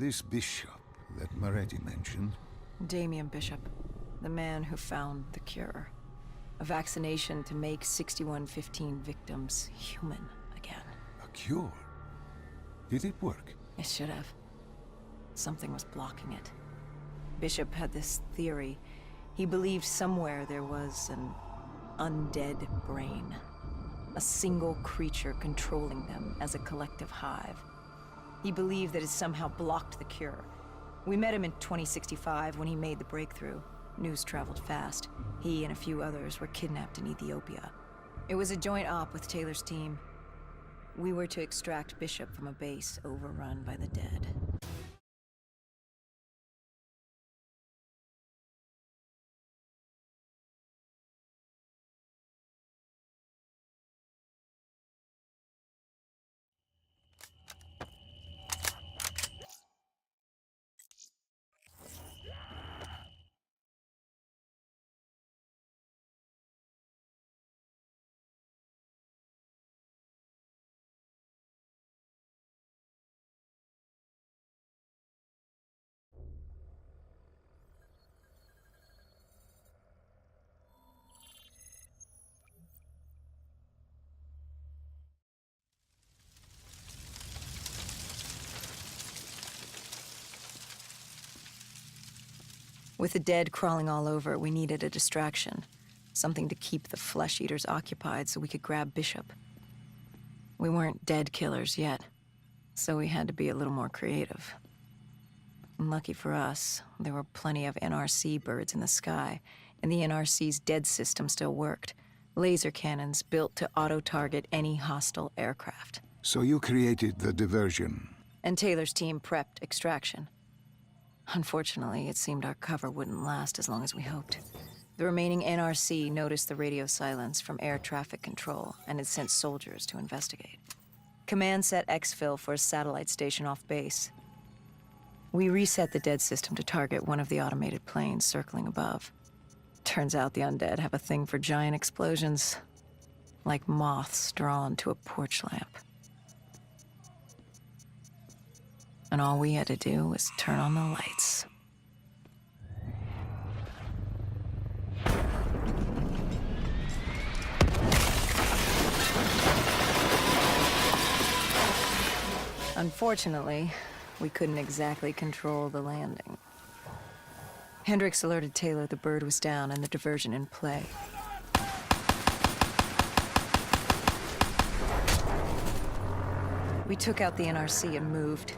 This bishop that Moretti mentioned. Damien Bishop, the man who found the cure. A vaccination to make 6115 victims human again. A cure? Did it work? It should have. Something was blocking it. Bishop had this theory. He believed somewhere there was an undead brain. A single creature controlling them as a collective hive. He believed that it somehow blocked the cure. We met him in 2065 when he made the breakthrough. News traveled fast. He and a few others were kidnapped in Ethiopia. It was a joint op with Taylor's team. We were to extract Bishop from a base overrun by the dead. With the dead crawling all over, we needed a distraction. Something to keep the flesh eaters occupied so we could grab Bishop. We weren't dead killers yet, so we had to be a little more creative. And lucky for us, there were plenty of NRC birds in the sky, and the NRC's dead system still worked. Laser cannons built to auto-target any hostile aircraft. So you created the diversion. And Taylor's team prepped extraction. Unfortunately, it seemed our cover wouldn't last as long as we hoped. The remaining NRC noticed the radio silence from air traffic control and had sent soldiers to investigate. Command set exfil for a satellite station off base. We reset the dead system to target one of the automated planes circling above. Turns out the undead have a thing for giant explosions, like moths drawn to a porch lamp. And all we had to do was turn on the lights. Unfortunately, we couldn't exactly control the landing. Hendricks alerted Taylor the bird was down and the diversion in play. We took out the NRC and moved.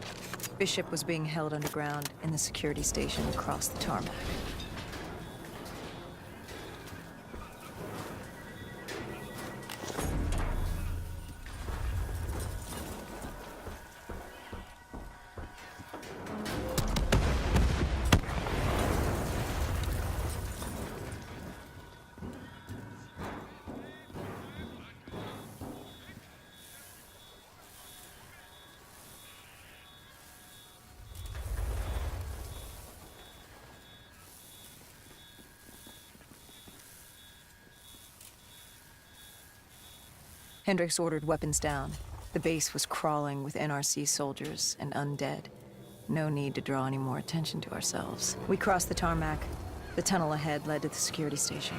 Bishop was being held underground in the security station across the tarmac. Hendricks ordered weapons down. The base was crawling with NRC soldiers and undead. No need to draw any more attention to ourselves. We crossed the tarmac. The tunnel ahead led to the security station.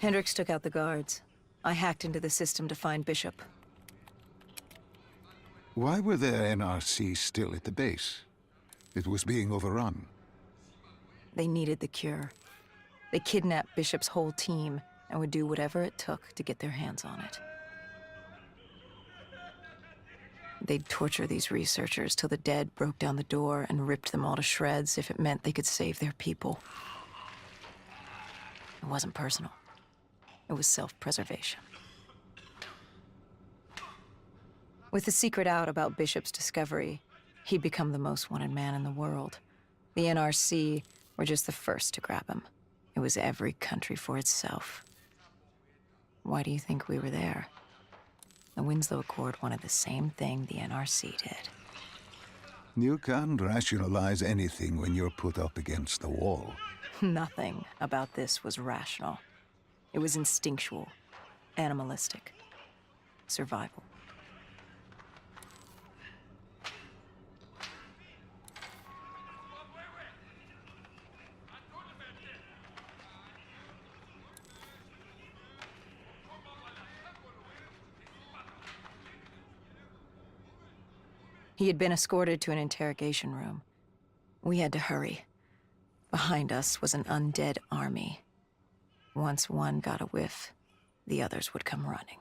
Hendricks took out the guards. I hacked into the system to find Bishop. Why were the NRC still at the base? It was being overrun. They needed the cure. They kidnapped Bishop's whole team and would do whatever it took to get their hands on it. They'd torture these researchers till the dead broke down the door and ripped them all to shreds if it meant they could save their people. It wasn't personal. It was self-preservation. With the secret out about Bishop's discovery, he'd become the most wanted man in the world. The NRC were just the first to grab him. It was every country for itself. Why do you think we were there? The Winslow Accord wanted the same thing the NRC did. You can't rationalize anything when you're put up against the wall. Nothing about this was rational. It was instinctual, animalistic, survival. He had been escorted to an interrogation room. We had to hurry. Behind us was an undead army. Once one got a whiff, the others would come running.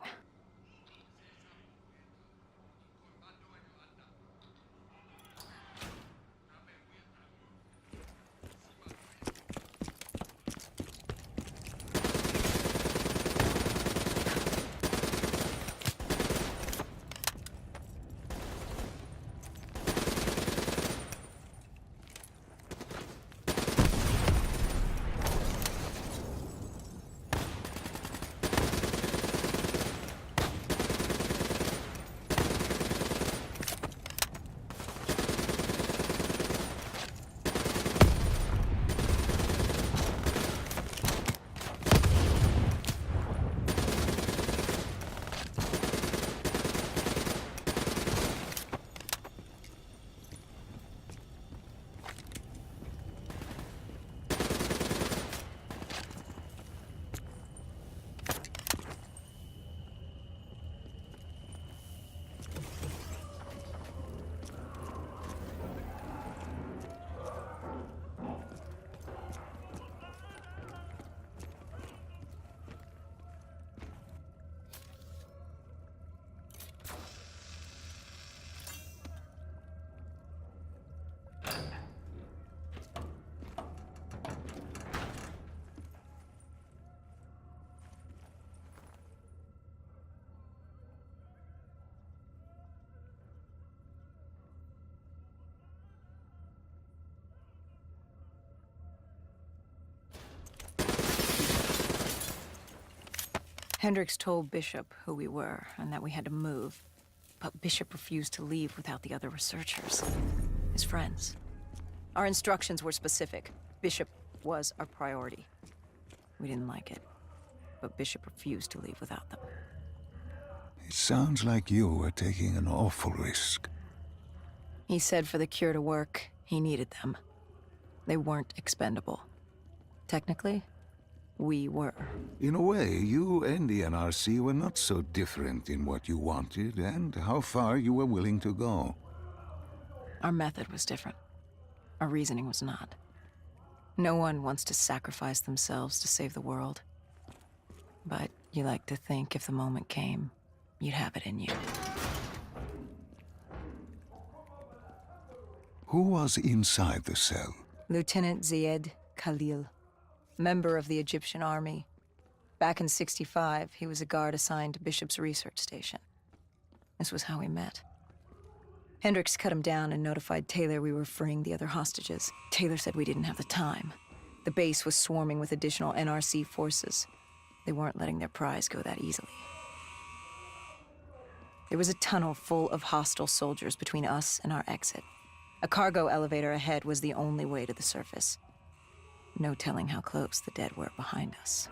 Hendricks told Bishop who we were and that we had to move, but Bishop refused to leave without the other researchers, his friends. Our instructions were specific. Bishop was our priority. We didn't like it, but Bishop refused to leave without them. It sounds like you were taking an awful risk. He said for the cure to work, he needed them. They weren't expendable. Technically, we were. In a way, you and the NRC were not so different in what you wanted and how far you were willing to go. Our method was different. Our reasoning was not. No one wants to sacrifice themselves to save the world. But you like to think if the moment came, you'd have it in you. Who was inside the cell? Lieutenant Zayed Khalil, member of the Egyptian army. Back in '65, he was a guard assigned to Bishop's research station. This was how we met. Hendricks cut him down and notified Taylor we were freeing the other hostages. Taylor said we didn't have the time. The base was swarming with additional NRC forces. They weren't letting their prize go that easily. There was a tunnel full of hostile soldiers between us and our exit. A cargo elevator ahead was the only way to the surface. No telling how close the dead were behind us.